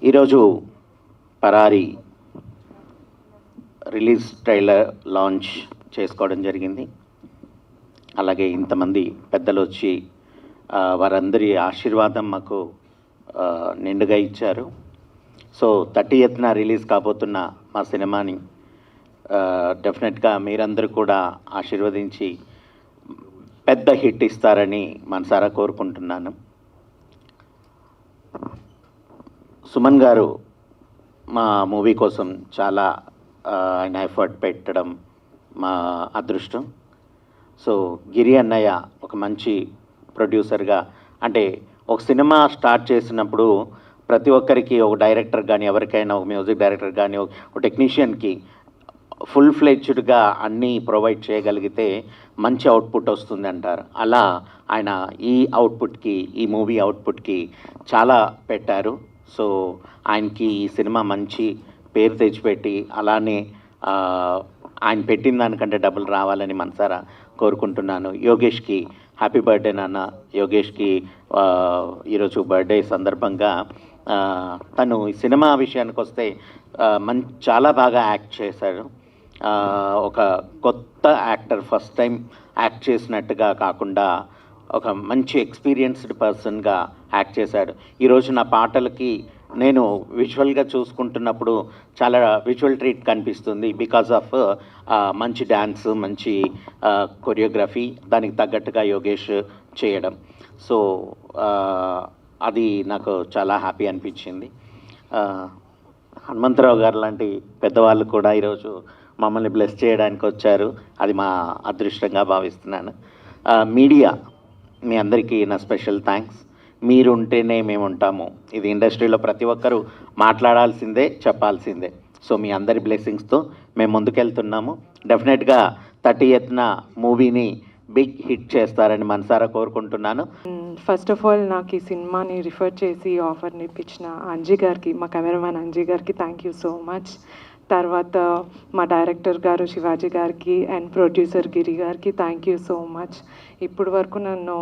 ఈరోజు పరారీ release trailer launch చేసుకోవడం జరిగింది. అలాగే ఇంతమంది పెద్దలు వచ్చి వారందరి ఆశీర్వాదం మాకు నిండుగా ఇచ్చారు. సో 30th రిలీజ్ కాబోతున్న మా సినిమాని డెఫినెట్గా మీరందరూ కూడా ఆశీర్వదించి పెద్ద హిట్ ఇస్తారని మనసారా కోరుకుంటున్నాను. సుమన్ గారు మా మూవీ కోసం చాలా ఆయన ఎఫర్ట్ పెట్టడం మా అదృష్టం. సో గిరి అన్నయ్య ఒక మంచి ప్రొడ్యూసర్గా, అంటే ఒక సినిమా స్టార్ట్ చేసినప్పుడు ప్రతి ఒక్కరికి, ఒక డైరెక్టర్ కానీ, ఎవరికైనా ఒక మ్యూజిక్ డైరెక్టర్ కానీ, ఒక టెక్నీషియన్కి ఫుల్ ఫ్లెడ్జ్డ్గా అన్నీ ప్రొవైడ్ చేయగలిగితే మంచి అవుట్పుట్ వస్తుంది అంటారు. అలా ఆయన ఈ అవుట్పుట్కి, ఈ మూవీ అవుట్పుట్కి చాలా పెట్టారు. సో ఆయనకి ఈ సినిమా మంచి పేరు తెచ్చిపెట్టి అలానే ఆయన పెట్టిన దానికంటే డబ్బులు రావాలని మనసారా కోరుకుంటున్నాను. యోగేష్కి హ్యాపీ బర్త్డే నాన్న. యోగేష్కి ఈరోజు బర్త్డే సందర్భంగా తను ఈ సినిమా విషయానికి వస్తే చాలా బాగా యాక్ట్ చేశాడు. ఒక కొత్త యాక్టర్, ఫస్ట్ టైం యాక్ట్ చేసినట్టుగా కాకుండా ఒక మంచి ఎక్స్పీరియన్స్డ్ పర్సన్గా యాక్ట్ చేశాడు. ఈరోజు నా పాటలకి నేను విజువల్గా చూసుకుంటున్నప్పుడు చాలా విజువల్ ట్రీట్ కనిపిస్తుంది. బికాజ్ ఆఫ్ మంచి డ్యాన్స్, మంచి కొరియోగ్రఫీ, దానికి తగ్గట్టుగా యోగేష్ చేయడం. సో అది నాకు చాలా హ్యాపీ అనిపించింది. హనుమంతరావు గారు లాంటి పెద్దవాళ్ళు కూడా ఈరోజు మమ్మల్ని బ్లెస్ చేయడానికి వచ్చారు. అది మా అదృష్టంగా భావిస్తున్నాను. మీడియా, మీ అందరికీ నా స్పెషల్ థ్యాంక్స్. మీరు ఉంటేనే మేము ఉంటాము. ఇది ఇండస్ట్రీలో ప్రతి ఒక్కరూ మాట్లాడాల్సిందే, చెప్పాల్సిందే. సో మీ అందరి బ్లెస్సింగ్స్తో మేము ముందుకెళ్తున్నాము. డెఫినెట్గా 30th మూవీని బిగ్ హిట్ చేస్తారని మనసారా కోరుకుంటున్నాను. ఫస్ట్ ఆఫ్ ఆల్ నాకు ఈ సినిమాని రిఫర్ చేసి ఆఫర్ని ఇప్పించిన అంజీ గారికి, మా కెమెరామ్యాన్ అంజీ గారికి థ్యాంక్ యూ సో మచ్. తర్వాత మా డైరెక్టర్ గారు శివాజీ గారికి అండ్ ప్రొడ్యూసర్ గిరి గారికి థ్యాంక్ యూ సో మచ్. ఇప్పుడు వరకు నన్ను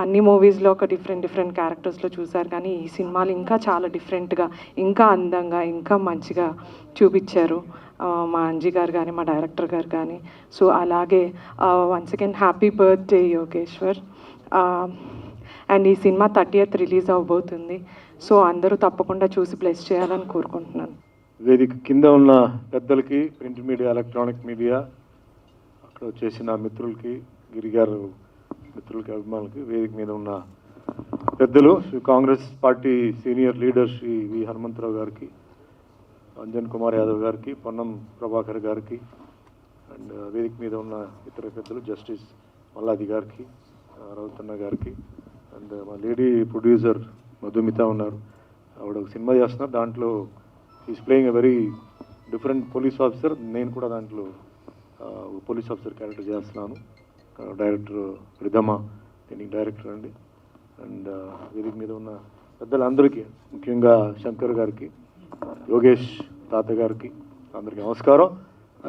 అన్ని మూవీస్లో ఒక డిఫరెంట్ క్యారెక్టర్స్లో చూశారు, కానీ ఈ సినిమాలు ఇంకా చాలా డిఫరెంట్గా, ఇంకా అందంగా, ఇంకా మంచిగా చూపించారు మా అంజీ గారు కానీ, మా డైరెక్టర్ గారు కానీ. సో అలాగే once again happy birthday Yogeshwar. And ఈ సినిమా 30th రిలీజ్ అవబోతుంది. సో అందరూ తప్పకుండా చూసి బ్లెస్ చేయాలని కోరుకుంటున్నాను. వేదిక కింద ఉన్న పెద్దలకి, ప్రింట్ మీడియా, ఎలక్ట్రానిక్ మీడియా, అక్కడ వచ్చేసిన మిత్రులకి, గిరిగారు మిత్రులకి, అభిమానులకి, వేదిక మీద ఉన్న పెద్దలు, Shri Congress party senior leader Shri V Hanumantha Rao గారికి, అంజన్ కుమార్ యాదవ్ గారికి, పొన్నం ప్రభాకర్ గారికి, అండ్ వేదిక మీద ఉన్న ఇతర పెద్దలు జస్టిస్ మల్లాది గారికి, రౌతన్న గారికి, అండ్ మా లేడీ ప్రొడ్యూసర్ మధుమిత ఉన్నారు. ఆవిడ ఒక సినిమా చేస్తున్నారు, దాంట్లో is playing a very different police officer. నేను కూడా దాంట్లో పోలీస్ ఆఫీసర్ క్యారెక్టర్ చేస్తున్నాను. డైరెక్టర్ రిధమా దీనికి డైరెక్టర్ అండి. అండ్ వేదిక మీద ఉన్న పెద్దలందరికీ, ముఖ్యంగా శంకర్ గారికి, యోగేష్ తాత గారికి అందరికీ నమస్కారం.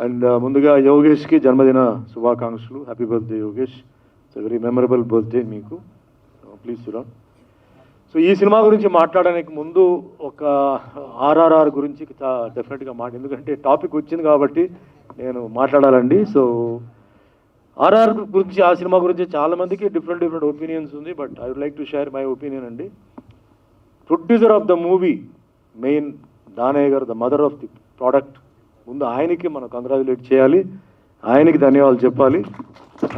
అండ్ ముందుగా యోగేష్కి జన్మదిన శుభాకాంక్షలు. Happy birthday Yogesh. It's a very memorable birthday మీకు. ప్లీజ్ చూడండి. సో ఈ సినిమా గురించి మాట్లాడడానికి ముందు ఒక ఆర్ఆర్ఆర్ గురించి డెఫినెట్గా ఎందుకంటే టాపిక్ వచ్చింది కాబట్టి నేను మాట్లాడాలండి. సో ఆర్ఆర్ గురించి, ఆ సినిమా గురించి చాలామందికి డిఫరెంట్ ఒపీనియన్స్ ఉంది. But I would like to share my opinion అండి. ప్రొడ్యూసర్ ఆఫ్ ద మూవీ, మెయిన్ దానయ్య గారు, the mother of the product. ముందు ఆయనకి మనం కంగ్రాచులేట్ చేయాలి, ఆయనకి ధన్యవాదాలు చెప్పాలి.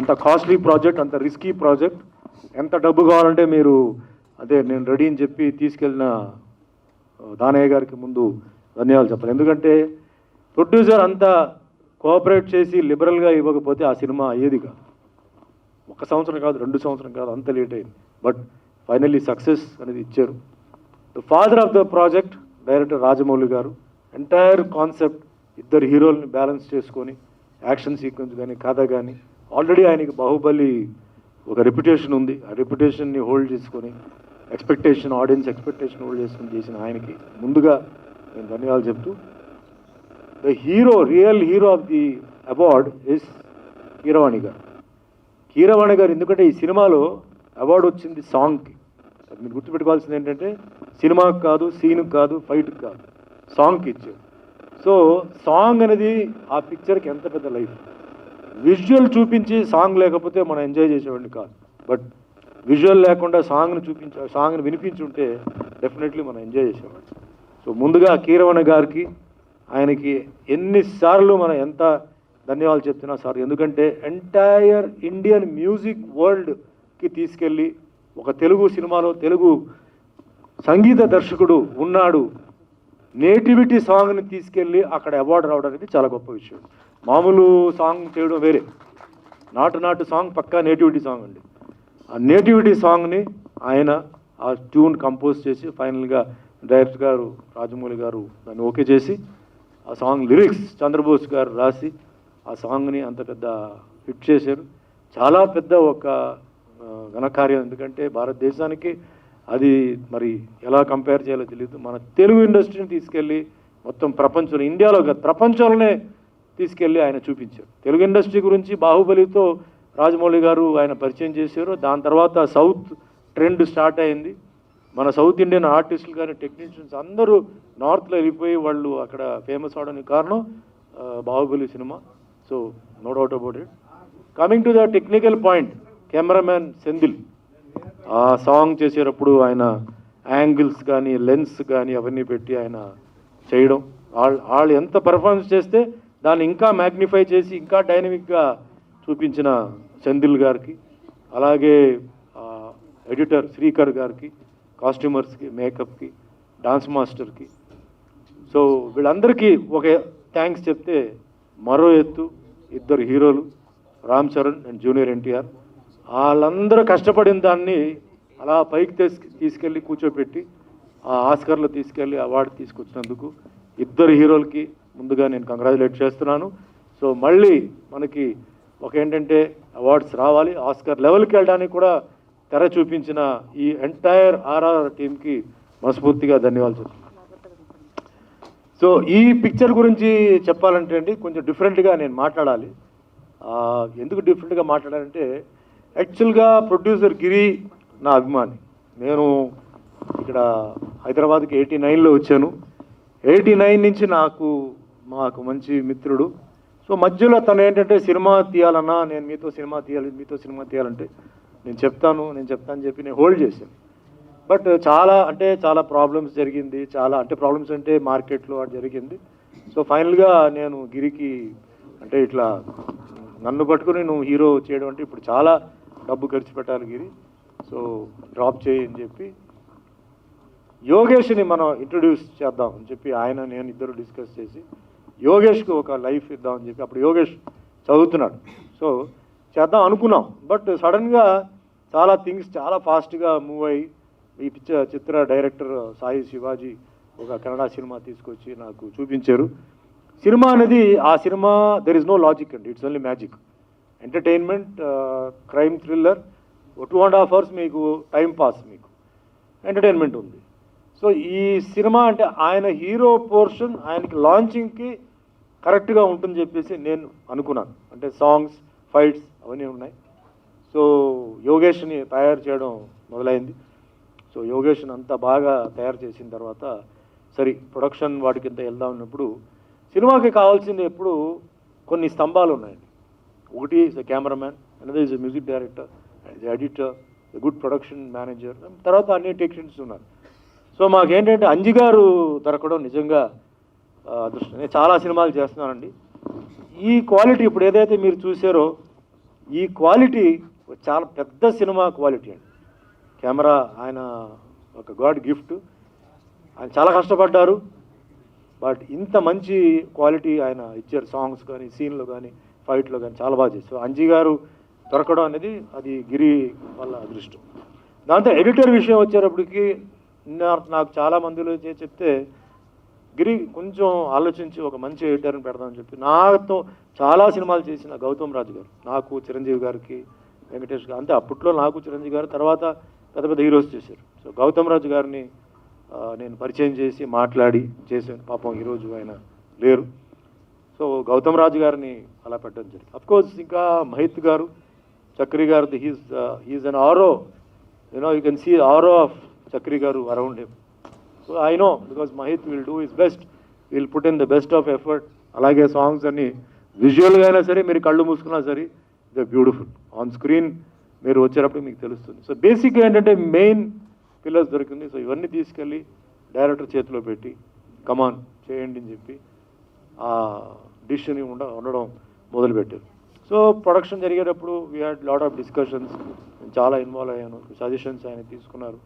అంత కాస్ట్లీ ప్రాజెక్ట్, అంత రిస్కీ ప్రాజెక్ట్, ఎంత డబ్బు కావాలంటే మీరు అదే నేను రెడీ అని చెప్పి తీసుకెళ్ళిన దానయ్య గారికి ముందు ధన్యవాదాలు చెప్పాలి. ఎందుకంటే ప్రొడ్యూసర్ అంతా కోఆపరేట్ చేసి లిబరల్గా ఇవ్వకపోతే ఆ సినిమా అయ్యేది కాదు. 1 సంవత్సరం కాదు, 2 సంవత్సరం కాదు, అంత లేట్ అయింది. బట్ ఫైనల్లీ సక్సెస్ అనేది ఇచ్చారు. The father of the project director Rajamouli గారు. ఎంటైర్ కాన్సెప్ట్, ఇద్దరు హీరోల్ని బ్యాలెన్స్ చేసుకొని, యాక్షన్ సీక్వెన్స్ కానీ, కథ కానీ, ఆల్రెడీ ఆయనకి బాహుబలి ఒక రెప్యుటేషన్ ఉంది. ఆ రెప్యుటేషన్ని హోల్డ్ చేసుకొని, ఆడియన్స్ ఎక్స్పెక్టేషన్ హోల్డ్ చేసుకుని చేసిన ఆయనకి ముందుగా నేను ధన్యవాదాలు చెప్తూ, the hero, real hero of the award is Keeravani గారు. కీరవాణి గారు ఎందుకంటే ఈ సినిమాలో అవార్డు వచ్చింది సాంగ్కి. మీరు గుర్తుపెట్టుకోవాల్సింది ఏంటంటే సినిమాకి కాదు, సీన్కి కాదు, ఫైట్కి కాదు, సాంగ్కి ఇచ్చారు. సో సాంగ్ అనేది ఆ పిక్చర్కి ఎంత పెద్ద లైఫ్. విజువల్ చూపించి సాంగ్ లేకపోతే మనం ఎంజాయ్ చేసేవాడిని కాదు, బట్ విజువల్ లేకుండా సాంగ్ని వినిపించుంటే డెఫినెట్లీ మనం ఎంజాయ్ చేసేవాడిని. సో ముందుగా కీరవాణి గారికి, ఆయనకి ఎన్నిసార్లు మనం ఎంత ధన్యవాదాలు చెప్తున్నా సార్, ఎందుకంటే ఎంటైర్ ఇండియన్ మ్యూజిక్ వరల్డ్కి తీసుకెళ్ళి ఒక తెలుగు సినిమాలో తెలుగు సంగీత దర్శకుడు ఉన్నాడు, నేటివిటీ సాంగ్ని తీసుకెళ్ళి అక్కడ అవార్డు రావడం అనేది చాలా గొప్ప విషయం. మామూలు సాంగ్ చేయడం వేరే, నాటు సాంగ్ పక్కా నేటివిటీ సాంగ్ అండి. ఆ నేటివిటీ సాంగ్ని ఆయన ఆ ట్యూన్ కంపోజ్ చేసి ఫైనల్గా డైరెక్టర్ గారు రాజమౌళి గారు దాన్ని ఓకే చేసి ఆ సాంగ్ లిరిక్స్ చంద్రబోస్ గారు రాసి ఆ సాంగ్ని అంత పెద్ద హిట్ చేశారు. చాలా పెద్ద ఒక ఘనకార్యం, ఎందుకంటే భారతదేశానికి అది మరి ఎలా కంపేర్ చేయాలో తెలియదు. మన తెలుగు ఇండస్ట్రీని తీసుకెళ్ళి మొత్తం ప్రపంచంలో, ఇండియాలో కాదు ప్రపంచంలోనే తీసుకెళ్ళి ఆయన చూపించారు. తెలుగు ఇండస్ట్రీ గురించి బాహుబలితో రాజమౌళి గారు ఆయన పరిచయం చేశారు. దాని తర్వాత సౌత్ ట్రెండ్ స్టార్ట్ అయింది. మన సౌత్ ఇండియన్ ఆర్టిస్టులు కానీ టెక్నీషియన్స్ అందరూ నార్త్లో వెళ్ళిపోయి వాళ్ళు అక్కడ ఫేమస్ అవడానికి కారణం Baahubali cinema. So no doubt about it. Coming to the technical point, cameraman Senthil ఆ సాంగ్ చేసేటప్పుడు ఆయన యాంగిల్స్ కానీ లెన్స్ కానీ అవన్నీ పెట్టి ఆయన చేయడం, వాళ్ళు ఎంత పర్ఫార్మెన్స్ చేస్తే దాన్ని ఇంకా మ్యాగ్నిఫై చేసి ఇంకా డైనమిక్గా చూపించిన సెంధిల్ గారికి, అలాగే ఎడిటర్ శ్రీకర్ గారికి, కాస్ట్యూమర్స్కి, మేకప్కి, డాన్స్ మాస్టర్కి, సో వీళ్ళందరికీ ఒక థ్యాంక్స్ చెప్తే మరో ఎత్తు ఇద్దరు హీరోలు రామ్ చరణ్ అండ్ జూనియర్ ఎన్టీఆర్. వాళ్ళందరూ కష్టపడిన దాన్ని అలా పైకి తీసుకెళ్ళి కూర్చోపెట్టి ఆ ఆస్కర్లో తీసుకెళ్ళి అవార్డు తీసుకొచ్చినందుకు ఇద్దరు హీరోలకి ముందుగా నేను కంగ్రాచులేట్ చేస్తున్నాను. సో మళ్ళీ మనకి ఒక ఏంటంటే అవార్డ్స్ రావాలి, ఆస్కర్ లెవెల్కి వెళ్ళడానికి కూడా తెర చూపించిన ఈ ఎంటైర్ ఆర్ఆర్ టీంకి మనస్ఫూర్తిగా ధన్యవాదాలు చెప్తున్నాను. సో ఈ పిక్చర్ గురించి చెప్పాలంటే అండి కొంచెం డిఫరెంట్గా నేను మాట్లాడాలి. ఎందుకు డిఫరెంట్గా మాట్లాడాలంటే యాక్చువల్గా ప్రొడ్యూసర్ గిరి నా అభిమాని. నేను ఇక్కడ హైదరాబాద్కి 89లో వచ్చాను. 89 నుంచి మాకు మంచి మిత్రుడు. సో మధ్యలో తను ఏంటంటే సినిమా తీయాలన్నా నేను మీతో సినిమా తీయాలంటే నేను చెప్తాను చెప్పి నేను హోల్డ్ చేశాను. బట్ చాలా ప్రాబ్లమ్స్ జరిగింది, ప్రాబ్లమ్స్ అంటే మార్కెట్లో అది జరిగింది. సో ఫైనల్గా నేను గిరికి అంటే ఇట్లా నన్ను పట్టుకుని నువ్వు హీరో చేయడం అంటే ఇప్పుడు చాలా డబ్బు ఖర్చు పెట్టాలి గిరి, సో డ్రాప్ చేయి అని చెప్పి యోగేష్ని మనం ఇంట్రొడ్యూస్ చేద్దాం అని చెప్పి ఆయన నేను ఇద్దరు డిస్కస్ చేసి యోగేష్కి ఒక లైఫ్ ఇద్దామని చెప్పి అప్పుడు యోగేష్ చదువుతున్నాడు. సో చేద్దాం అనుకున్నాం, బట్ సడన్గా చాలా థింగ్స్ చాలా ఫాస్ట్గా మూవ్ అయ్యి ఈ చిత్ర డైరెక్టర్ సాయి శివాజీ ఒక కన్నడ సినిమా తీసుకొచ్చి నాకు చూపించారు. సినిమా అనేది ఆ సినిమా దెర్ ఇస్ నో లాజిక్ అండి, it's only magic. Entertainment, crime thriller, 2.5 hours మీకు టైం పాస్, మీకు ఎంటర్టైన్మెంట్ ఉంది. సో ఈ సినిమా అంటే ఆయన హీరో పోర్షన్ ఆయనకి లాంచింగ్కి కరెక్ట్గా ఉంటుందని చెప్పేసి నేను అనుకున్నాను. అంటే సాంగ్స్, ఫైట్స్ అవన్నీ ఉన్నాయి. సో యోగేష్ని తయారు చేయడం మొదలైంది. సో యోగేష్ని అంతా బాగా తయారు చేసిన తర్వాత సరే ప్రొడక్షన్ వాటికి ఇంత వెళ్దాం ఉన్నప్పుడు సినిమాకి కావాల్సింది ఎప్పుడు కొన్ని స్తంభాలు ఉన్నాయండి. ఒకటి is a cameraman, another is a music director, editor, good production manager, తర్వాత అన్ని టెక్నీషియన్స్ ఉన్నారు. సో మాకేంటంటే అంజి గారు దొరకడం నిజంగా అదృష్టం. నేను చాలా సినిమాలు చేస్తున్నానండి. ఈ క్వాలిటీ ఇప్పుడు ఏదైతే మీరు చూసారో ఈ క్వాలిటీ చాలా పెద్ద సినిమా క్వాలిటీ అండి. కెమెరా ఆయన ఒక గాడ్ గిఫ్ట్. ఆయన చాలా కష్టపడ్డారు, బట్ ఇంత మంచి క్వాలిటీ ఆయన ఇచ్చారు. సాంగ్స్ కానీ, సీన్లో కానీ, ఫైట్లో కానీ చాలా బాగా చేశారు. అంజి గారు దొరకడం అనేది అది గిరి వాళ్ళ అదృష్టం. దాంతో ఎడిటర్ విషయం వచ్చేటప్పటికి నాకు చాలా మందిలో చెప్తే గిరి కొంచెం ఆలోచించి ఒక మంచి ఎడిటర్ని పెడదామని చెప్పి నాతో చాలా సినిమాలు చేసిన గౌతమ్ రాజు గారు, నాకు చిరంజీవి గారికి, వెంకటేష్ గారు, అంతే అప్పట్లో నాకు చిరంజీవి గారు, తర్వాత పెద్ద పెద్ద హీరోస్ చేశారు. సో గౌతమ్ రాజు గారిని నేను పరిచయం చేసి మాట్లాడి చేశాను. పాపం ఈరోజు ఆయన లేరు. సో గౌతమ్ రాజు గారిని అలా పెట్టడం జరిగింది. అఫ్కోర్స్ ఇంకా మహిత్ గారు, చక్రి గారిది హీజ్ అన్ ఆరో, యూ కెన్ సీ ఆరో ఆఫ్ చక్రి గారు around him. So I know because Mahith will do his best, will put in the best of effort. అలాగే సాంగ్స్ అన్ని విజువల్గా అయినా సరే మీరు కళ్ళు మూసుకున్నా సరే ద బ్యూటిఫుల్. ఆన్ స్క్రీన్ మీరు వచ్చేటప్పుడు మీకు తెలుస్తుంది. సో బేసిక్గా ఏంటంటే మెయిన్ పిల్లర్స్ దొరికింది. సో ఇవన్నీ తీసుకెళ్ళి డైరెక్టర్ చేతిలో పెట్టి కమాన్ చేయండి అని చెప్పి ఆ డిష్ని ఉండడం మొదలుపెట్టారు. సో ప్రొడక్షన్ జరిగేటప్పుడు we had lot of discussions. నేను చాలా ఇన్వాల్వ్ అయ్యాను, సజెషన్స్ ఆయన తీసుకున్నారు,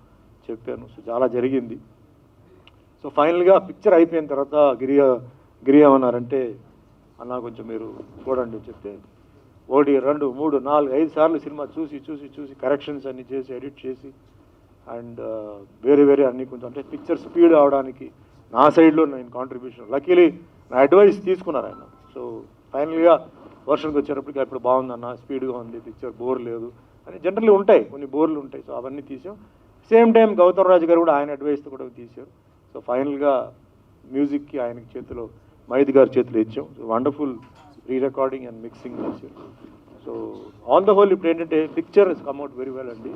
చెప్పాను. సో చాలా జరిగింది. సో ఫైనల్గా పిక్చర్ అయిపోయిన తర్వాత గిరి ఏమన్నారంటే, అన్న కొంచెం మీరు చూడండి చెప్తే 1, 2, 3, 4, 5 సార్లు సినిమా చూసి కరెక్షన్స్ అన్ని చేసి ఎడిట్ చేసి అండ్ వేరే అన్నీ కొంచెం అంటే పిక్చర్ స్పీడ్ అవడానికి నా సైడ్లో నేను కాంట్రిబ్యూషన్ లక్కీలీ నా అడ్వైస్ తీసుకున్నారు ఆయన. సో ఫైనల్గా వర్షన్కి వచ్చేటప్పటికి ఇప్పుడు బాగుందన్న, స్పీడ్గా ఉంది, పిక్చర్ బోర్ లేదు అని జనరల్లీ ఉంటాయి, కొన్ని బోర్లు ఉంటాయి. సో అవన్నీ తీసాం. సేమ్ టైం గౌతమ్ రాజు గారు కూడా ఆయన అడ్వైస్తో కూడా తీశారు. సో ఫైనల్గా మ్యూజిక్కి ఆయనకి చేతిలో మహిత్ గారి చేతిలో ఇచ్చాం. So wonderful re recording and mixing చేశారు. సో ఆన్ ద హోల్ ఇప్పుడు ఏంటంటే పిక్చర్ ఇస్ కమ్అట్ వెరీ వెల్ అండి.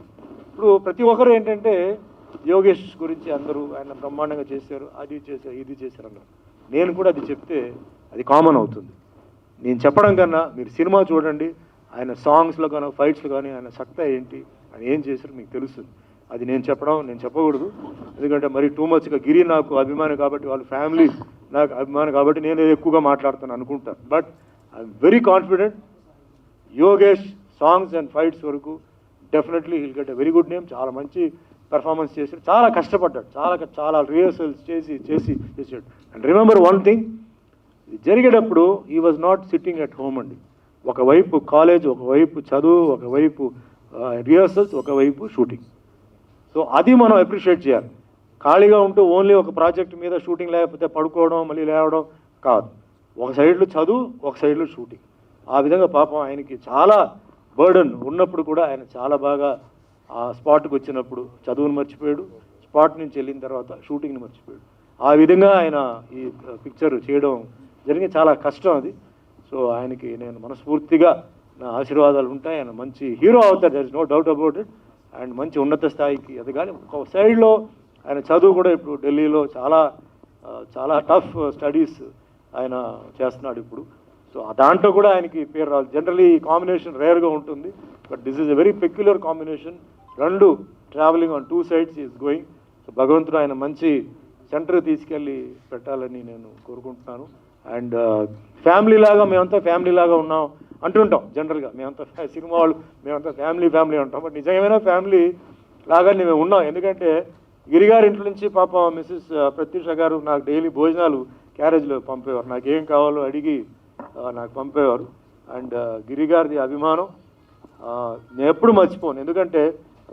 ఇప్పుడు ప్రతి ఒక్కరు ఏంటంటే యోగేష్ గురించి అందరూ ఆయన బ్రహ్మాండంగా చేశారు, అది చేశారు, ఇది చేశారు అన్నారు. నేను కూడా అది చెప్తే అది కామన్ అవుతుంది. నేను చెప్పడం కన్నా మీరు సినిమా చూడండి, ఆయన సాంగ్స్లో కానీ ఫైట్స్లో కానీ ఆయన సత్తా ఏంటి, ఆయన ఏం చేశారు మీకు తెలుస్తుంది. అది నేను చెప్పకూడదు, ఎందుకంటే మరి టూ మచ్గా గిరి నాకు అభిమాని కాబట్టి, వాళ్ళ ఫ్యామిలీ నాకు అభిమాని కాబట్టి నేను ఎక్కువగా మాట్లాడుతాను అనుకుంటాను. But I'm very confident Yogesh songs and fights వరకు definitely will get a very good name. చాలా మంచి పెర్ఫార్మెన్స్ చేశాడు, చాలా కష్టపడ్డాడు, చాలా రిహర్సల్స్ చేసాడు. అండ్ రిమెంబర్ వన్ థింగ్, ఇది జరిగేటప్పుడు ఈ was not sitting at home అండి. ఒకవైపు కాలేజ్, ఒకవైపు చదువు, ఒకవైపు రిహర్సల్స్, ఒకవైపు షూటింగ్. సో అది మనం అప్రిషియేట్ చేయాలి. ఖాళీగా ఉంటూ ఓన్లీ ఒక ప్రాజెక్ట్ మీద షూటింగ్ లేకపోతే పడుకోవడం మళ్ళీ లేవడం కాదు. ఒక సైడ్లో చదువు, ఒక సైడ్లో షూటింగ్. ఆ విధంగా పాపం ఆయనకి చాలా బర్డన్ ఉన్నప్పుడు కూడా ఆయన చాలా బాగా ఆ స్పాట్కి వచ్చినప్పుడు చదువును మర్చిపోయాడు, స్పాట్ నుంచి వెళ్ళిన తర్వాత షూటింగ్ని మర్చిపోయాడు. ఆ విధంగా ఆయన ఈ పిక్చర్ చేయడం జరిగింది. చాలా కష్టం అది. సో ఆయనకి నేను మనస్ఫూర్తిగా నా ఆశీర్వాదాలు ఉంటాయి. ఆయన మంచి హీరో అవుతారు, there is no doubt about it. And మంచి ఉన్నత స్థాయికి ఎదగాలి. ఒక సైడ్లో ఆయన చదువు కూడా ఇప్పుడు ఢిల్లీలో చాలా టఫ్ స్టడీస్ ఆయన చేస్తున్నాడు ఇప్పుడు. సో దాంట్లో కూడా ఆయనకి పేరు రావాలి. జనరలీ ఈ కాంబినేషన్ రేర్గా ఉంటుంది, but this is a very peculiar combination. రెండు travelling on two sides is going. So భగవంతుడు ఆయన మంచి సెంటర్ తీసుకెళ్ళి పెట్టాలని నేను కోరుకుంటున్నాను. అండ్ మేమంతా ఫ్యామిలీ లాగా ఉన్నాం అంటుంటాం జనరల్గా. మేమంతా సినిమా వాళ్ళు మేమంతా ఫ్యామిలీ అంటాం, బట్ నిజమైన ఫ్యామిలీ లాగానే మేము ఉన్నాం. ఎందుకంటే గిరిగారి ఇంట్లో నుంచి పాపం మిస్సెస్ ప్రత్యూష గారు నాకు డైలీ భోజనాలు క్యారేజ్లో పంపేవారు, నాకేం కావాలో అడిగి నాకు పంపేవారు. అండ్ గిరిగారిది అభిమానం నేను ఎప్పుడు మర్చిపోను. ఎందుకంటే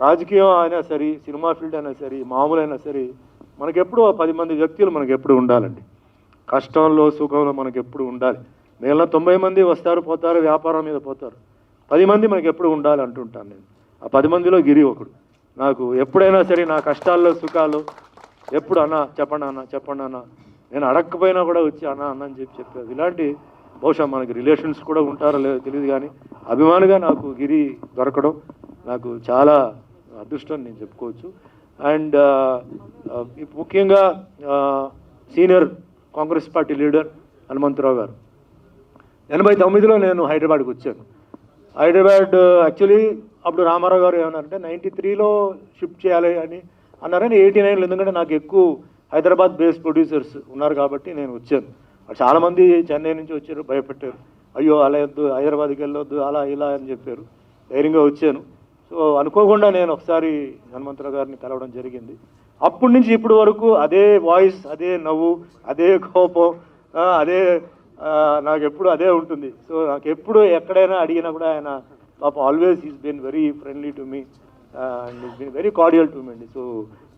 రాజకీయం అయినా సరే, సినిమా ఫీల్డ్ అయినా సరే, మామూలు అయినా సరే, మనకెప్పుడు 10 మంది వ్యక్తులు మనకు ఎప్పుడు ఉండాలండి. కష్టంలో సుఖంలో మనకు ఎప్పుడు ఉండాలి. మిగిలిన 90 మంది వస్తారు పోతారు, వ్యాపారం మీద పోతారు. 10 మంది మనకి ఎప్పుడు ఉండాలి అంటుంటాను నేను. ఆ 10 మందిలో గిరి ఒకడు. నాకు ఎప్పుడైనా సరే నా కష్టాల్లో సుఖాలు ఎప్పుడు చెప్పండి అన్న, నేను అడగకపోయినా కూడా వచ్చి అన్న అని చెప్పారు. ఇలాంటి బహుశా మనకి రిలేషన్స్ కూడా ఉంటారో లేదో తెలియదు, కానీ అభిమానిగా నాకు గిరి దొరకడం నాకు చాలా అదృష్టం నేను చెప్పుకోవచ్చు. అండ్ ముఖ్యంగా senior Congress party leader Hanumantha Rao గారు 89లో నేను హైదరాబాద్కి వచ్చాను. హైదరాబాద్ యాక్చువల్లీ అప్పుడు రామారావు గారు ఏమన్నారంటే 93లో షిఫ్ట్ చేయాలి అని అన్నారని 89లో, ఎందుకంటే నాకు ఎక్కువ హైదరాబాద్ బేస్డ్ ప్రొడ్యూసర్స్ ఉన్నారు కాబట్టి నేను వచ్చాను. చాలామంది చెన్నై నుంచి వచ్చారు, భయపెట్టారు, అయ్యో అలా వద్దు, హైదరాబాద్కి వెళ్ళొద్దు, అలా ఇలా అని చెప్పారు. ధైర్యంగా వచ్చాను. సో అనుకోకుండా నేను ఒకసారి హనుమంతరావు గారిని కలవడం జరిగింది. అప్పటి నుంచి ఇప్పటి వరకు అదే వాయిస్, అదే నవ్వు, అదే కోపం, అదే నాకు ఎప్పుడు అదే ఉంటుంది. సో నాకు ఎప్పుడు ఎక్కడైనా అడిగినా కూడా ఆయన పాపం always is been very friendly to me and is been very cordial to me అండి. So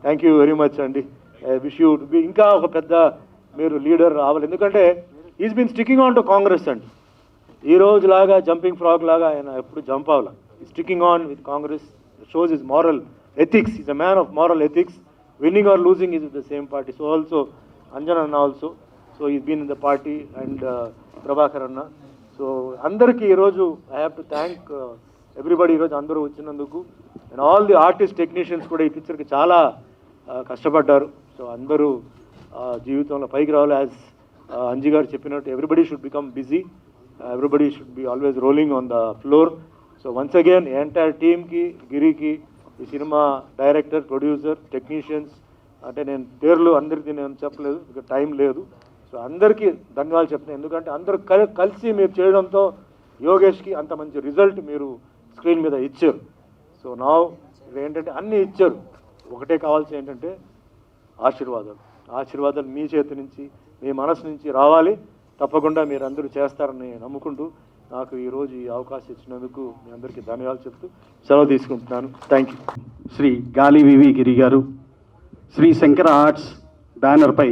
thank you very much అండి. I wish you to be ఇంకా ఒక పెద్ద మీరు లీడర్ రావాలి. ఎందుకంటే is been sticking on to Congress అండి. ఈ రోజులాగా జంపింగ్ ఫ్రాగ్ లాగా ఆయన ఎప్పుడు జంప్ అవ్వాలి. Sticking on with Congress shows is moral ethics. Is a man of moral ethics. Winning or losing is with the same party. So also Anjan అన్న also, so is been in the party and Prabhakar అన్న. So అందరికీ ఈరోజు I have to thank everybody ఈరోజు అందరూ వచ్చినందుకు. And all the artist technicians కూడా ఈ పిక్చర్కి చాలా కష్టపడ్డారు. సో అందరూ జీవితంలో పైకి రావాలి. యాజ్ అంజీ గారు చెప్పినట్టు everybody should become busy, everybody should be always rolling on the floor. So once again entire టీమ్కి, గిరికి, ఈ సినిమా డైరెక్టర్, ప్రొడ్యూసర్, టెక్నీషియన్స్, అంటే నేను పేర్లు అందరికీ నేను చెప్పలేదు, ఇక టైం లేదు. సో అందరికీ ధన్యవాదాలు చెప్తున్నాను. ఎందుకంటే అందరూ కలిసి మీరు చేయడంతో యోగేష్కి అంత మంచి రిజల్ట్ మీరు స్క్రీన్ మీద ఇచ్చారు. సో నా ఏంటంటే అన్నీ ఇచ్చారు, ఒకటే కావాల్సి ఏంటంటే ఆశీర్వాదాలు మీ చేతి నుంచి, మీ మనసు నుంచి రావాలి. తప్పకుండా మీరు అందరూ చేస్తారని నమ్ముకుంటూ నాకు ఈరోజు ఈ అవకాశం ఇచ్చినందుకు మీ అందరికీ ధన్యవాదాలు చెప్తూ సెలవు తీసుకుంటున్నాను. Thank you. శ్రీ గాలి వివి గిరి గారు శ్రీ శంకర ఆర్ట్స్ బ్యానర్పై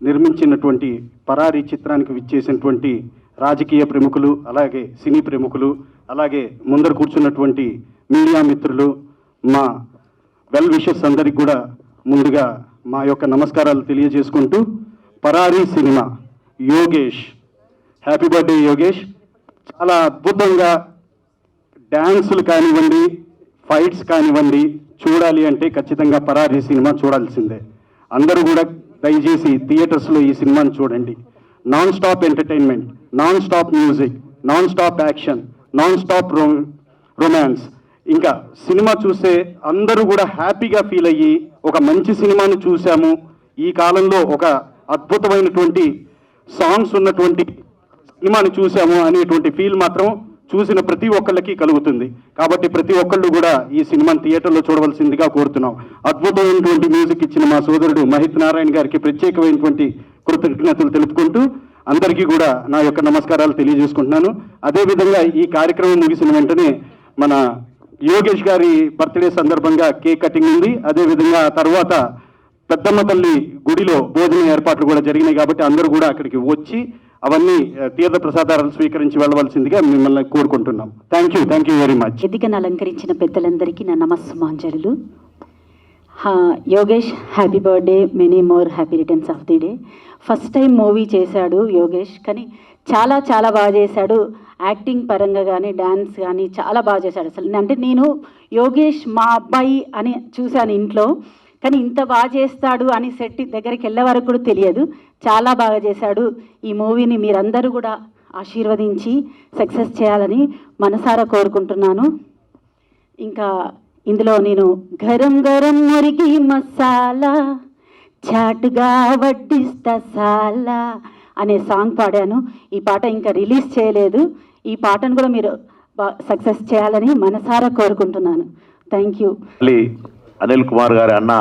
నిర్మించినటువంటి పరారీ చిత్రానికి విచ్చేసినటువంటి రాజకీయ ప్రముఖులు, అలాగే సినీ ప్రముఖులు, అలాగే ముందర కూర్చున్నటువంటి మీడియా మిత్రులు, మా వెల్ విషర్స్ అందరికి కూడా ముందుగా మా యొక్క నమస్కారాలు తెలియజేసుకుంటూ, పరారీ సినిమా యోగేష్, హ్యాపీ బర్త్డే యోగేష్. చాలా అద్భుతంగా డ్యాన్సులు కానివ్వండి, ఫైట్స్ కానివ్వండి, చూడాలి అంటే ఖచ్చితంగా పరారీ సినిమా చూడాల్సిందే. అందరూ కూడా దయచేసి థియేటర్స్లో ఈ సినిమాని చూడండి. Non stop entertainment, non stop music, non stop action, non stop romance. ఇంకా సినిమా చూస్తే అందరూ కూడా హ్యాపీగా ఫీల్ అయ్యి ఒక మంచి సినిమాను చూసాము, ఈ కాలంలో ఒక అద్భుతమైనటువంటి సాంగ్స్ ఉన్నటువంటి సినిమాని చూసాము అనేటువంటి ఫీల్ మాత్రం చూసిన ప్రతి ఒక్కళ్ళకి కలుగుతుంది. కాబట్టి ప్రతి ఒక్కళ్ళు కూడా ఈ సినిమాని థియేటర్లో చూడవలసిందిగా కోరుతున్నాం. అద్భుతమైనటువంటి మ్యూజిక్ ఇచ్చిన మా సోదరుడు మహిత్ నారాయణ గారికి ప్రత్యేకమైనటువంటి కృతజ్ఞతలు తెలుపుకుంటూ అందరికీ కూడా నా యొక్క నమస్కారాలు తెలియజేసుకుంటున్నాను. అదేవిధంగా ఈ కార్యక్రమం ముగిసిన వెంటనే మన యోగేష్ గారి బర్త్డే సందర్భంగా కేక్ కటింగ్ ఉంది. అదేవిధంగా తర్వాత పెద్దమ్మ తల్లి గుడిలో భోజన ఏర్పాట్లు కూడా జరిగినాయి. కాబట్టి అందరూ కూడా అక్కడికి వచ్చి అవన్నీ తీర్థ ప్రసాదాలను స్వీకరించి వెళ్ళవలసిందిగా మిమ్మల్ని కోరుకుంటున్నాం. Thank you very much. వేదికను అలంకరించిన పెద్దలందరికీ నా నమస్సుమాంజలులు. Yogesh, happy birthday, many more happy returns of the day. First time movie చేశాడు యోగేష్, కానీ చాలా చాలా బాగా చేశాడు. యాక్టింగ్ పరంగా కానీ, డ్యాన్స్ కానీ చాలా బాగా చేశాడు. అసలు అంటే నేను యోగేష్ మా అబ్బాయి అని చూశాను ఇంట్లో, కానీ ఇంత బాగా చేస్తాడు అని సెట్ దగ్గరికి వెళ్ళే వరకు కూడా తెలియదు. చాలా బాగా చేశాడు. ఈ మూవీని మీరందరూ కూడా ఆశీర్వదించి సక్సెస్ చేయాలని మనసారా కోరుకుంటున్నాను. ఇంకా ఇందులో నేను గరం గరం మురిగి మసాలా చాటుగా వడ్డిస్తా సాలా అనే సాంగ్ పాడాను. ఈ పాట ఇంకా రిలీజ్ చేయలేదు. ఈ పాటను కూడా మీరు సక్సెస్ చేయాలని మనసారా కోరుకుంటున్నాను. Thank you. అనిల్ కుమార్ గారి అన్న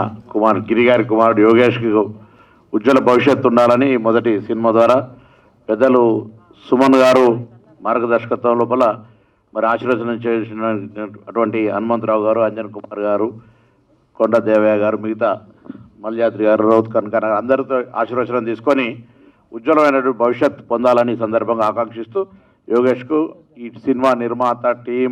గిరి గారి కుమారుడు యోగేష్కి ఉజ్వల భవిష్యత్తు ఉండాలని మొదటి సినిమా ద్వారా పెద్దలు సుమన్ గారు మార్గదర్శకత్వం లోపల మరి ఆశీర్వచనం చేసిన అటువంటి హనుమంతరావు గారు, అంజన్ కుమార్ గారు, కొండ దేవయ్య గారు, మిగతా మల్యాద్రి గారు, రౌత్ కనక అందరితో ఆశీర్వచనం తీసుకొని ఉజ్వలమైనటువంటి భవిష్యత్ పొందాలని సందర్భంగా ఆకాంక్షిస్తూ యోగేష్కు ఈ సినిమా నిర్మాత, టీం,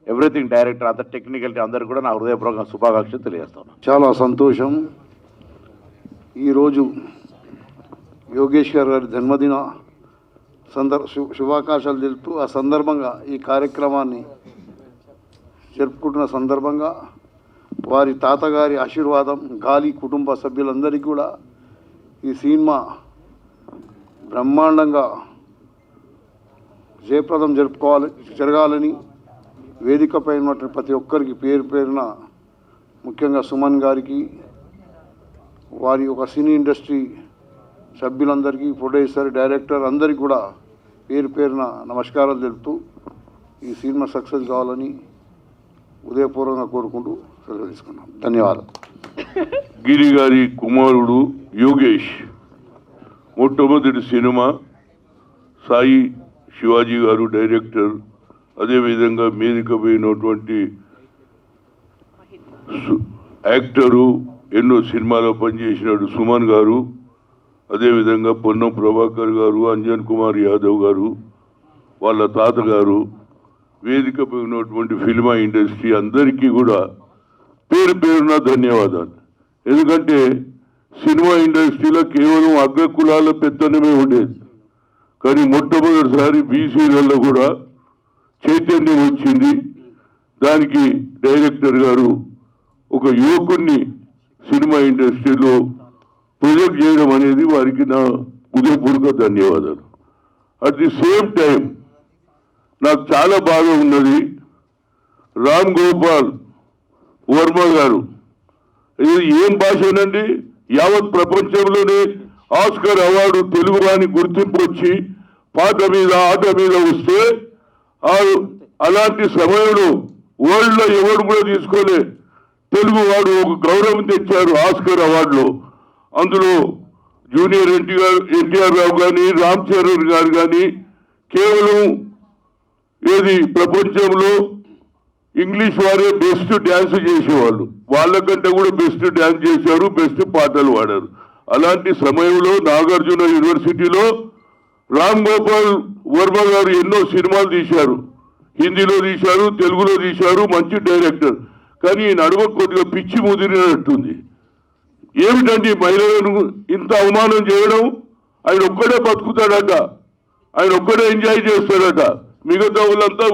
ఎవ్రీథింగ్, డైరెక్టర్, అంత టెక్నికల్ అందరికీ కూడా నా హృదయపూర్వక శుభాకాంక్షలు తెలియజేస్తాను. చాలా సంతోషం. ఈరోజు యోగేష్ గారి జన్మదిన శుభాకాంక్షలు తెలుపుతూ ఆ సందర్భంగా ఈ కార్యక్రమాన్ని జరుపుకుంటున్న సందర్భంగా వారి తాతగారి ఆశీర్వాదం, గాలి కుటుంబ సభ్యులందరికీ కూడా ఈ సినిమా బ్రహ్మాండంగా జయప్రదం జరగాలని వేదికపై ఉన్నటువంటి ప్రతి ఒక్కరికి పేరు పేరున, ముఖ్యంగా సుమన్ గారికి, వారి ఒక సినీ ఇండస్ట్రీ సభ్యులందరికీ, ప్రొడ్యూసర్, డైరెక్టర్ అందరికీ కూడా పేరు పేరున నమస్కారాలు తెలుపుతూ ఈ సినిమా సక్సెస్ కావాలని ఉదయపూర్వకంగా కోరుకుంటూ సెలవు తీసుకున్నాం. ధన్యవాదాలు. గిరి గారి కుమారుడు యోగేష్ మొట్టమొదటి సినిమా, సాయి శివాజీ గారు డైరెక్టర్, అదేవిధంగా మీదిక పోయినటువంటి యాక్టరు, ఎన్నో సినిమాలో పనిచేసినాడు సుమన్ గారు, అదేవిధంగా పొన్నం ప్రభాకర్ గారు, అంజన్ కుమార్ యాదవ్ గారు, వాళ్ళ తాతగారు, వేదికపై ఉన్నటువంటి ఫిల్మా ఇండస్ట్రీ అందరికీ కూడా పేరు పేరున ధన్యవాదాలు. ఎందుకంటే సినిమా ఇండస్ట్రీలో కేవలం అగ్ర కులాల పెత్తనమే ఉండేది, కానీ మొట్టమొదటిసారి బీసీలలో కూడా చైతన్యం వచ్చింది. దానికి డైరెక్టర్ గారు ఒక యువకుడిని సినిమా ఇండస్ట్రీలో ప్రొజెక్ట్ చేయడం అనేది వారికి నా హృదయపూర్వక ధన్యవాదాలు. అట్ ది సేమ్ టైం నాకు చాలా బాగా ఉన్నది రామ్ గోపాల్ వర్మ గారు. ఇది ఏం భాషనండి, యావత్ ప్రపంచంలోనే ఆస్కర్ అవార్డు తెలుగు వాని గుర్తింపు వచ్చి పాట మీద ఆట మీద వస్తే అలాంటి సమయంలో వరల్డ్లో ఎవరు కూడా తీసుకోలే, తెలుగు వాడు ఒక గౌరవం తెచ్చారు ఆస్కర్ అవార్డులో. అందులో జూనియర్ ఎన్టీఆర్ రావు కానీ రామ్ చరణ్ గారు కానీ కేవలం ఏది ప్రపంచంలో ఇంగ్లీష్ వారే బెస్ట్ డ్యాన్స్ చేసేవాళ్ళు, వాళ్ళకంటే కూడా బెస్ట్ డ్యాన్స్ చేశారు, బెస్ట్ పాటలు పాడారు. అలాంటి సమయంలో నాగార్జున యూనివర్సిటీలో రామ్ గోపాల్ వర్మ గారు ఎన్నో సినిమాలు తీశారు, హిందీలో తీశారు, తెలుగులో తీశారు, మంచి డైరెక్టర్. కానీ ఈ నడుమ కొద్దిగా పిచ్చి ముదిరినట్టుంది. ఏమిటండి మహిళలను ఇంత అవమానం చేయడం? ఆయన ఒక్కడే బతుకుతాడట, ఆయన ఒక్కడే ఎంజాయ్ చేస్తాడట, మిగతా వాళ్ళంతా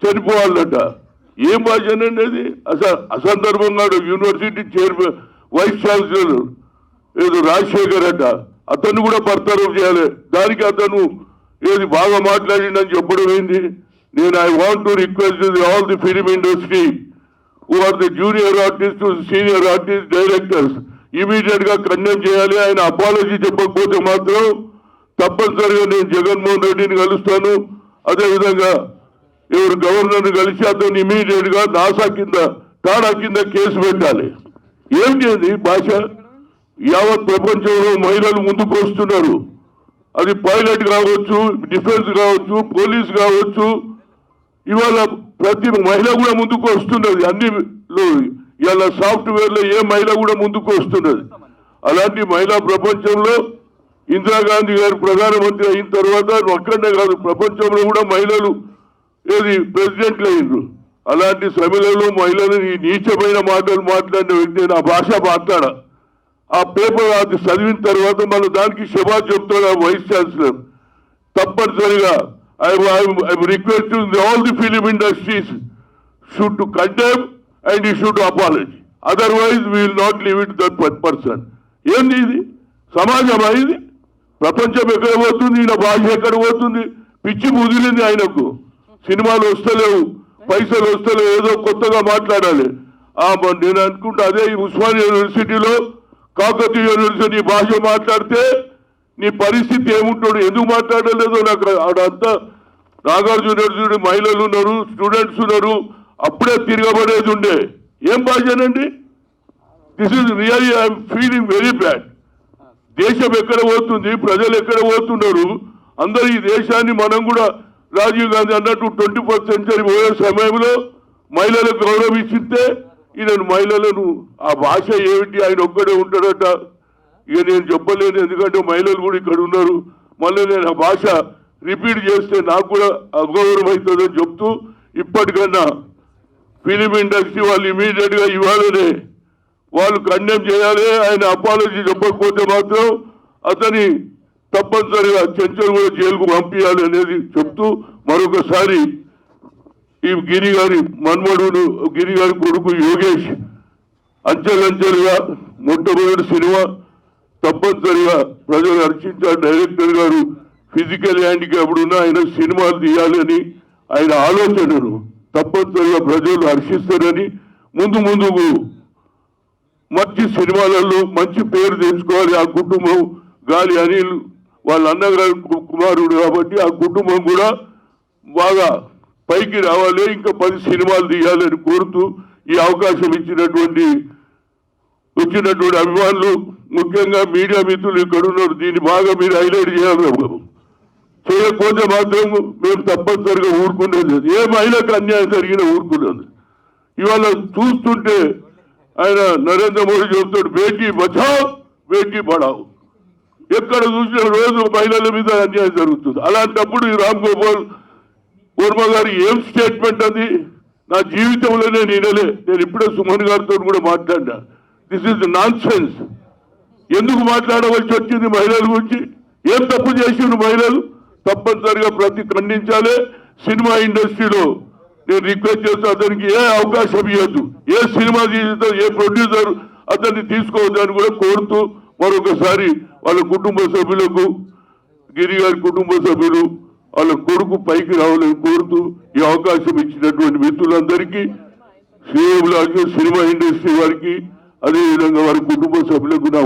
చనిపోవాలట. ఏం భాషనండి అది? అసందర్భంగా యూనివర్సిటీ చైర్మన్ వైస్ ఛాన్సలర్ ఏదో రాజశేఖర్ అట, అతన్ని కూడా బర్తరఫ్ చేయాలి. దానికి అతను ఏది బాగా మాట్లాడిండని చెప్పడం ఏంది? నేను I want to request all the film industry who are the junior artists to senior artists, directors, immediate గా కండెమ్ చేయాలి. ఆయన అపాలజీ చెప్పకపోతే మాత్రం తప్పనిసరిగా నేను జగన్మోహన్ రెడ్డిని కలుస్తాను. అదేవిధంగా ఎవరు గవర్నర్ని కలిసి అతను ఇమీడియట్ గా నాసా కింద టాడా కింద కేసు పెట్టాలి. ఏంటి భాష? యావత్ ప్రపంచంలో మహిళలు ముందుకు వస్తున్నారు. అది పైలట్ కావచ్చు, డిఫెన్స్ కావచ్చు, పోలీస్ కావచ్చు, ఇవాళ ప్రతి మహిళ కూడా ముందుకు వస్తున్నది. అన్నిలో ఇవాళ సాఫ్ట్వేర్లో ఏ మహిళ కూడా ముందుకు వస్తున్నది. అలాంటి మహిళా ప్రపంచంలో ఇందిరాగాంధీ గారు ప్రధానమంత్రి అయిన తర్వాత ఒక్కడే కాదు, ప్రపంచంలో కూడా మహిళలు ఏది ప్రెసిడెంట్లు అయ్యారు. అలాంటి సమయంలో మహిళలు ఈ నీచమైన మాటలు మాట్లాడిన వ్యక్తి నా భాష మాట్లాడ ఆ పేపర్ అది చదివిన తర్వాత మన దానికి శబాష్ చెప్తాడు ఆ వైస్ ఛాన్సలర్. తప్పనిసరిగా I request all the film industries should to condemn and he should apologize. Otherwise, we will not leave it that person. ఏంది ఇది? సమాజమా ఇది? ప్రపంచం ఎక్కడ పోతుంది, ఈయన భాష ఎక్కడ పోతుంది? పిచ్చి ముదిలింది ఆయనకు. సినిమాలు వస్తలేవు, పైసలు వస్తలేవు, ఏదో కొత్తగా మాట్లాడాలి. నేను అనుకుంటా అదే ఉస్మానియా యూనివర్సిటీలో కాకతీయ యూనివర్సిటీ భాష మాట్లాడితే నీ పరిస్థితి ఏముంటాడు? ఎందుకు మాట్లాడలేదో నాకు ఆడంతా నాగార్జున యూనివర్సిటీ మహిళలు ఉన్నారు, స్టూడెంట్స్ ఉన్నారు, అప్పుడే తిరగబడేది ఉండే. ఏం భాషనండి? This is really I'm feeling very bad. దేశం ఎక్కడ పోతుంది, ప్రజలు ఎక్కడ పోతున్నారు? అందరూ ఈ దేశాన్ని మనం కూడా రాజీవ్ గాంధీ అన్నట్టు 21st century పోయే సమయంలో మహిళలకు గౌరవం ఇచ్చితే ఈయన మహిళలను ఆ భాష ఏమిటి? ఆయన ఒక్కడే ఉంటాడట. ఇక నేను చెప్పలేను, ఎందుకంటే మహిళలు కూడా ఇక్కడ ఉన్నారు. మళ్ళీ నేను ఆ భాష రిపీట్ చేస్తే నాకు కూడా అగౌరవం అవుతుందని చెప్తూ, ఇప్పటికన్నా ఫిలిం ఇండస్ట్రీ వాళ్ళు ఇమీడియట్ గా ఇవ్వాలనే వాళ్ళు కండెమ్ చేయాలి. ఆయన అపాలజీ చెప్పకపోతే మాత్రం అతని తప్పనిసరిగా చెంచల్ కూడా జైలుకు పంపించాలి అనేది చెప్తూ, మరొకసారి ఈ గిరి గారి మన్మడును, గిరి గారి కొడుకు యోగేష్ అంచెలంచెలుగా మొట్టమొదటి సినిమా తప్పనిసరిగా ప్రజలు హర్షించారు. డైరెక్టర్ గారు ఫిజికల్ హ్యాండిక్యాప్డ్ ఉన్న ఆయన సినిమాలు తీయాలని ఆయన ఆలోచనను తప్పనిసరిగా ప్రజలు హర్షిస్తారని, ముందుకు మంచి సినిమాలలో మంచి పేరు తెచ్చుకోవాలి. ఆ కుటుంబం గాలి అనిల్ వాళ్ళ అన్నగారి కుమారుడు కాబట్టి ఆ కుటుంబం కూడా బాగా పైకి రావాలి, ఇంకా 10 సినిమాలు తీయాలని కోరుతూ ఈ అవకాశం వచ్చినటువంటి అభిమానులు, ముఖ్యంగా మీడియా మిత్రులు ఇక్కడ ఉన్నారు, దీన్ని బాగా మీరు హైలైట్ చేయాలి. చేయకపోతే మాత్రం మేము తప్పనిసరిగా ఊరుకునేది. ఏ మహిళకు అన్యాయం జరిగినా ఊరుకునేది. ఇవాళ చూస్తుంటే ఆయన నరేంద్ర మోడీ చెబుతాడు బేటీ బచావ్ బేటీ పడావ్. ఎక్కడ చూసిన రోజు మహిళల మీద అన్యాయం జరుగుతుంది. అలాంటప్పుడు ఈ రామ్ గోపాల్ వర్మ గారు ఏం స్టేట్మెంట్ అది? నా జీవితంలోనే నేనలే. నేను ఇప్పుడే సుమన్ గారితో కూడా మాట్లాడినా. This is non sense. ఎందుకు మాట్లాడవలసి వచ్చింది మహిళల గురించి? ఏం తప్పు చేసిండ్రు మహిళలు? తప్పనిసరిగా ఖండించాలి. సినిమా ఇండస్ట్రీలో నేను రిక్వెస్ట్ చేస్తే అతనికి ఏ అవకాశం ఇవ్వద్దు, ఏ సినిమా తీసిన ఏ ప్రొడ్యూసర్ అతన్ని తీసుకోవద్దని కూడా కోరుతూ మరొకసారి వాళ్ళ కుటుంబ సభ్యులకు, గిరి గారి కుటుంబ సభ్యులు, వాళ్ళ కొడుకు పైకి రావాలని కోరుతూ ఈ అవకాశం ఇచ్చినటువంటి మిత్రులందరికీ, శ్రీరాములు సినిమా ఇండస్ట్రీ వారికి, అదేవిధంగా వారి కుటుంబ సభ్యులకు నా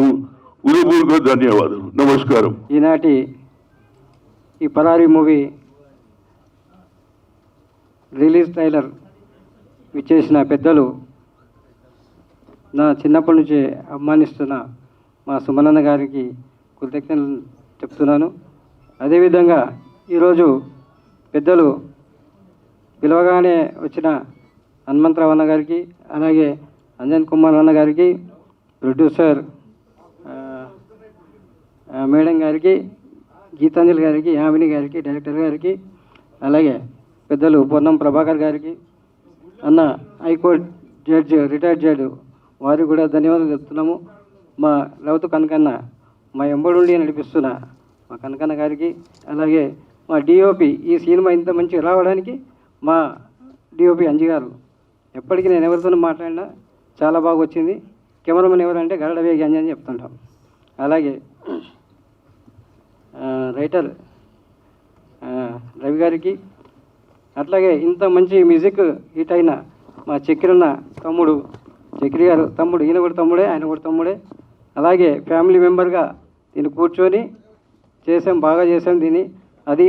హృదయపూర్వక ధన్యవాదాలు. నమస్కారం. ఈనాటి ఈ పరారీ మూవీ రిలీజ్ ట్రైలర్ ఇచ్చేసిన పెద్దలు, నా చిన్నప్పటి నుంచి అభిమానిస్తున్న మా సుమనన్న గారికి కృతజ్ఞతలు చెప్తున్నాను. అదేవిధంగా ఈరోజు పెద్దలు పిలవగానే వచ్చిన హనుమంతరావు అన్న గారికి, అలాగే అంజన్ కుమార్ అన్న గారికి, ప్రొడ్యూసర్ మేడం గారికి, గీతాంజలి గారికి, యామిని గారికి, డైరెక్టర్ గారికి, అలాగే పెద్దలు పొన్నం ప్రభాకర్ గారికి, అన్న హైకోర్టు జడ్జి, రిటైర్డ్ జడ్జి వారికి కూడా ధన్యవాదాలు చెప్తున్నాము. మా రౌతు కనకన్న, మా ఎంబడుండి నడిపిస్తున్న మా కనకన్న గారికి, అలాగే మా డిఓపి ఈ సినిమా ఇంత మంచిగా రావడానికి మా డిఓపి అంజి గారు. ఎప్పటికీ నేను ఎవరితోనూ మాట్లాడినా చాలా బాగా వచ్చింది. కెమెరామెన్ ఎవరంటే గరడ వేగి అంజి అని చెప్తుంటాం. అలాగే రైటర్ రవి గారికి, అట్లాగే ఇంత మంచి మ్యూజిక్ హిట్ అయిన మా చక్రన్న తమ్ముడు, చక్రి గారు తమ్ముడు, ఈయన కూడా తమ్ముడే, ఆయన కూడా తమ్ముడే. అలాగే ఫ్యామిలీ మెంబర్గా దీన్ని కూర్చొని చేసాం, బాగా చేసాం దీన్ని. అది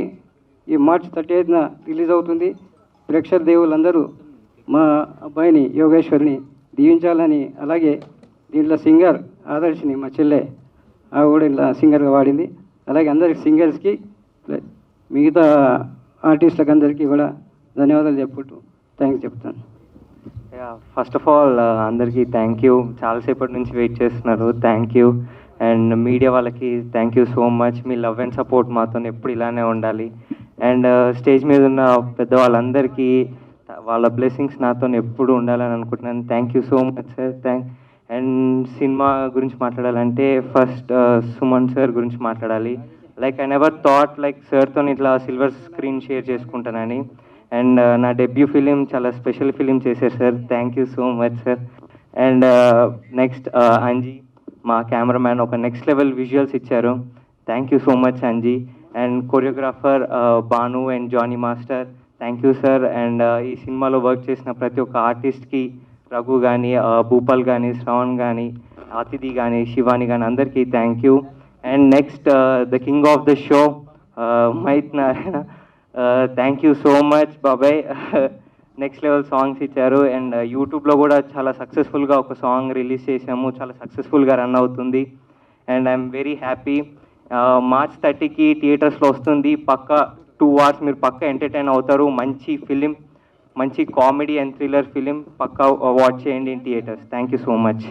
ఈ మార్చి 30న రిలీజ్ అవుతుంది. ప్రేక్షక దేవులందరూ మా అబ్బాయిని యోగేశ్వరిని దీవించాలని, అలాగే దీంట్లో సింగర్ ఆదర్శిని మా చెల్లె, ఆ కూడా ఇలా సింగర్గా వాడింది. అలాగే అందరికి సింగర్స్కి, మిగతా ఆర్టిస్టులకు అందరికీ కూడా ధన్యవాదాలు చెప్పుకుంటూ థ్యాంక్స్ చెప్తాను. ఫస్ట్ ఆఫ్ ఆల్ అందరికీ థ్యాంక్ యూ. చాలాసేపటి నుంచి వెయిట్ చేస్తున్నారు, థ్యాంక్ యూ. అండ్ మీడియా వాళ్ళకి thank you so much. Me love and support మాతో ఎప్పుడు ఇలానే ఉండాలి. అండ్ స్టేజ్ మీద ఉన్న పెద్దవాళ్ళందరికీ వాళ్ళ బ్లెస్సింగ్స్ నాతో ఎప్పుడు ఉండాలని అనుకుంటున్నాను. Thank you so much sir. And cinema గురించి మాట్లాడాలంటే ఫస్ట్ సుమన్ సార్ గురించి మాట్లాడాలి. Like I never thought like సార్తో ఇట్లా సిల్వర్ స్క్రీన్ షేర్ చేసుకుంటానని. అండ్ నా డెబ్యూ ఫిలిం చాలా స్పెషల్ ఫిలిం చేశారు sir. Thank you so much sir. And next Anji మా కెమెరామ్యాన్ ఒక నెక్స్ట్ లెవెల్ విజువల్స్ ఇచ్చారు. Thank you so much Anji. And choreographer Bhanu and Johnny master, thank you sir. And ఈ సినిమాలో work చేసిన ప్రతి ఒక్క ఆర్టిస్ట్కి, రఘు కానీ, భూపాల్ కానీ, శ్రవణ్ కానీ, అతిథి కానీ, శివాని కానీ, అందరికీ thank you. And next the king of the show మైత్ Narayana, thank you so much బాబాయ్. నెక్స్ట్ లెవెల్ సాంగ్స్ ఇచ్చారు. అండ్ యూట్యూబ్లో కూడా చాలా సక్సెస్ఫుల్గా ఒక సాంగ్ రిలీజ్ చేసాము, చాలా సక్సెస్ఫుల్గా రన్ అవుతుంది. And I'm very happy. March 30కి థియేటర్స్లో వస్తుంది. పక్క 2 hours మీరు పక్క ఎంటర్టైన్ అవుతారు. మంచి ఫిలిం, మంచి కామెడీ అండ్ థ్రిల్లర్ ఫిలిం పక్కా వాచ్ చేయండి in theatres. Thank you so much.